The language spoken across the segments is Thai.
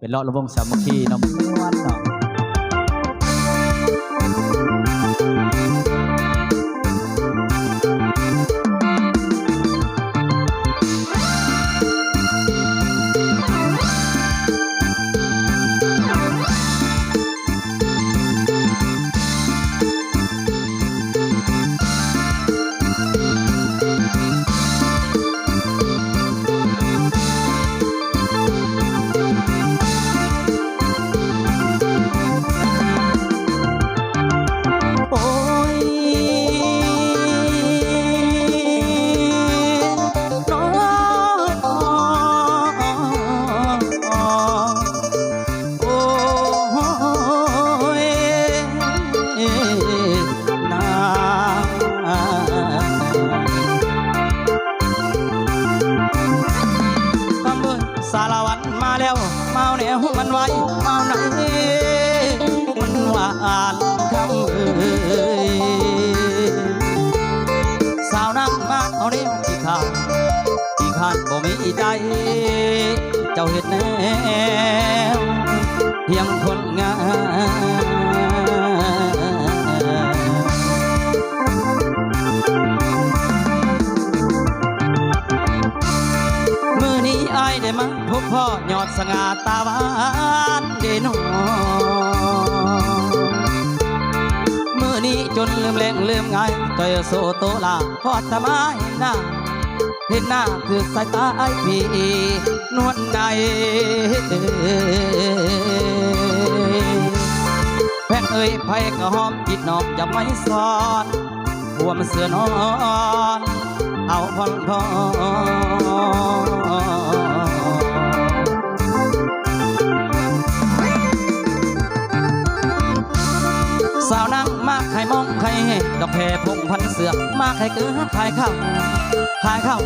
เป็นเลาะระวงสามัคคีน้ำม้วนเนาะสารวัตรมาแล้วเมาแนวมันไว้เมาไหนมันหวานคำสาวนั่งมาเอาเนี้ยที่ข้านบ่มีใจเจ้าเห็ดแนวเพียงคนงามมือนี้อายได้มาพบพ่อยอดสง่าตาหวานเดนอมือนี้จนลืมแรงลืมง่ายใจโซโตลาพอทำไมหน้าเห็นหน้าคือสายตาไอ้พี่นวลในแฟนเอ่ยไผ่ก็หอมจิตนอกจะไม่ซ้อนหัวมันเสือนอนเอาพอนสาวนั่งมากใครมองใครดอกแพรพงพันเสือกมากใครเกือขายข้าว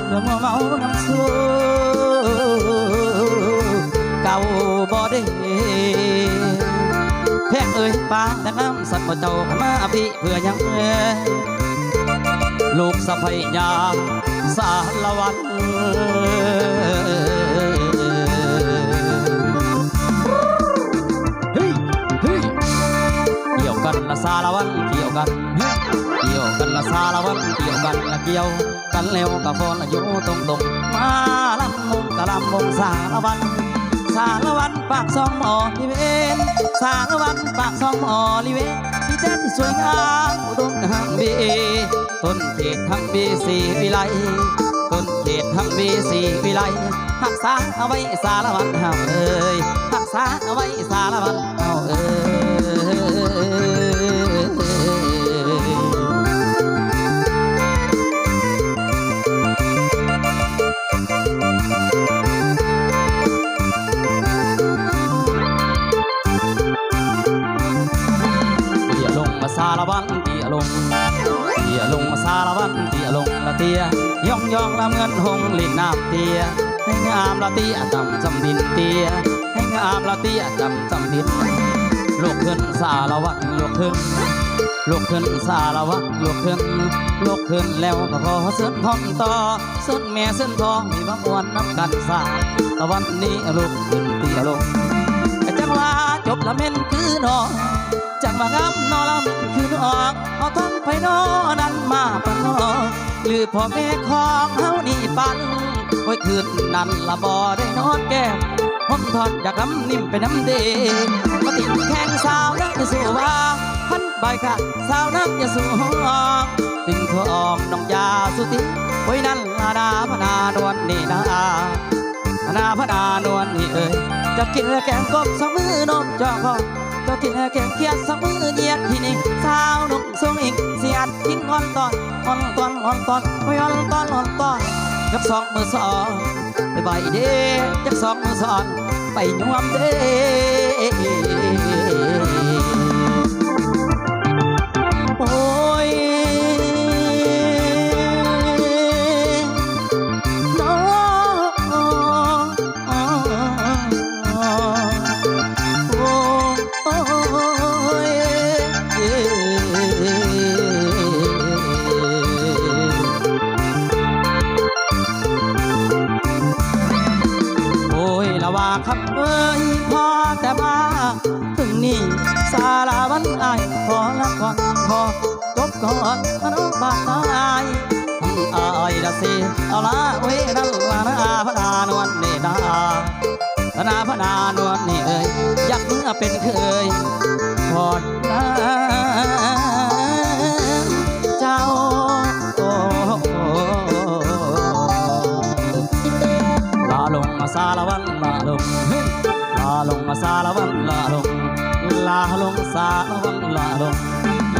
เรื่องเมาน้ำสู้เก่าบ่ได้แพงเอ่ยป้าแต่น้ำสัตว์บ่เจ้าขันมาพี่เพื่อยังลูกสะใภ้ยาสารวัตรเฮ้ยเกี่ยวกันละสารวัตรเกี่ยวกันละสารวัตรเกี่ยวกันละเกี่ยวกันแล้วกับฟอนอยู่ตรงมาลำมุงกะลำมุงสารวัตรปากซองหมอลิเวนสารวัตรปากซองหมอลิเวนที่แท้ที่สวยงามอุดมทั้งบีต้นเขตทั้งบีสีวิไลต้นเขตทั้งบีสีวิไลหักษาเอาไว้สารวัตรเฮาเอ้ยหักษาเอาไว้สารวัตรเฮาเอ้สารวัตรเตี้ยลงมาสารวัตรเตี้ยลงละเตี้ยย่องละเหมือนหงลินน้ำเตี้ยให้งามละเตี้ยจำดินเตี้ยให้งามละเตี้ยจำดินลูกขึ้นสารวัตรลูกขึ้นสารวัตรลูกขึ้นแล้วก็พอเส้นทองต่อเส้นแม่เส้นทองมีบางวันน้ำกันสาตะวันนี้ลูกขึ้นเตี้ยลงแต่จังว่าจบละเม่นคือน้องจังว่างามนอละมันคือน้องเอาทั้งไปนอนั้นมาปันนอหรือพ่อแม่ของเฮานี่ปันโอ้ยคืนนั้นละบ่ได้นอนแก้มผมทอดอยากน้ำนิ่มไปน้ำเดมาติดแข่งสาวนักจะสู่วางพันใบค่ะสาวนักจะสู่ห้องถึงทองน้องยาสุติโอ้ยนั่นลาดาพนานวลนี่นะพนานวลนี่เอ้ยจะกินแกงกบสองมือนมจอกคอก็กินแกงเขียดสองมือเหยียดที่นี่สาวนุ่มทรงอีกเสียดกินอ่อนตอนไม่อ่อนตอนกับสองมือสอนไปใบเด้จักสองมือสอนไปยวมเด้โอ้ยครับเอ้ยพ่อ นี้สาลาวันอายขอละก่อนขอจบก่อนน้องบาดตายอายละสิเอาละเวนันลานาพนานวลเนดาพนาพนานวลนี่เอ้ยอยากเมื่อเป็นเคยพอดนะเจ้าลาลงมาสาลาวันลาลงลาลงมาสาลาวันลาลงลาลงสาลาวันลาลง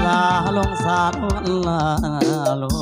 ลาลงสาลาวันลาลง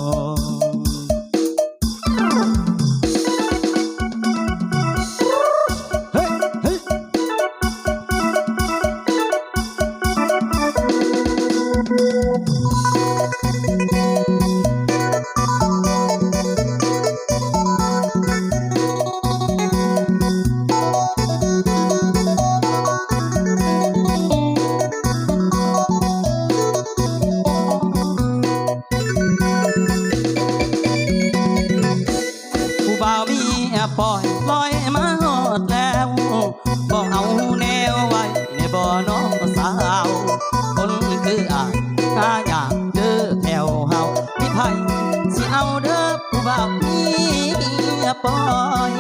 บ่าวมีปล่อยลอยมาหอดแล้วบ่เอาแนวไว้ในบ่อน้องสาวคนคืออาอยากเจอแถวเฮาพี่ไผ่สิเอาเด้อผู้บ่าวมีปล่อย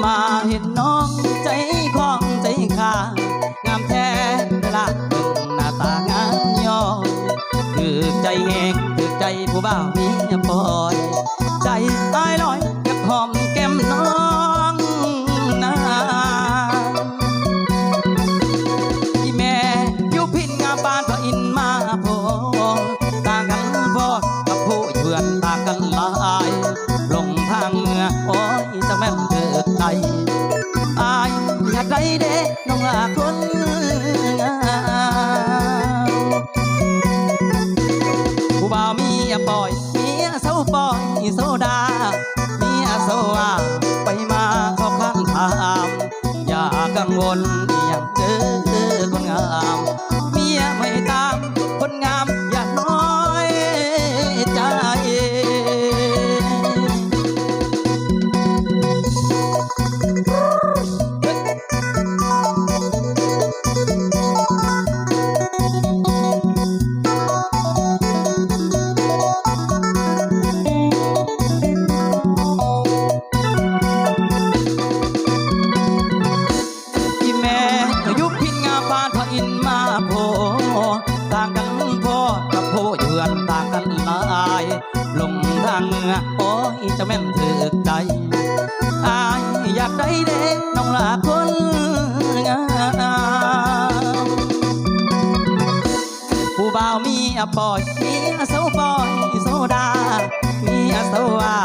มาเห็นน้องใจของใจข้างามแท้เวลาเบิ่งหน้าตางามย้อยคือใจแหงคือใจผู้บ่าวมีปล่อยใจตายลอยเก็บหอมแก้มน้องนาที่แม่อยู่พินงามปานพระอินมาโพต่างกันพ่อกับผู้เพื่อนต่างกันหลายลงทางเมื่อโอ้ยจะแม่นเถิดใจอายอยากได้เด้น้องลาคนงามผู้บ่าวมีปล่อยเมียเศร้าปล่อยโซดาเมียโซอาไปมาขอข้างถามอย่ากังวลอย่างเจอคนงามเมียไม่ตามคนงามอย่าน้อยใจอินมาโพต่างกันพ่อกับโพเยือนต่างกันหลายลงทางเมื่อโอ้ยจะแม่นถึกใจอายอยากได้เด้น้องลาคนงามผู้บ่าวมีปล่อยมีโซปล่อยโซดามีโซอา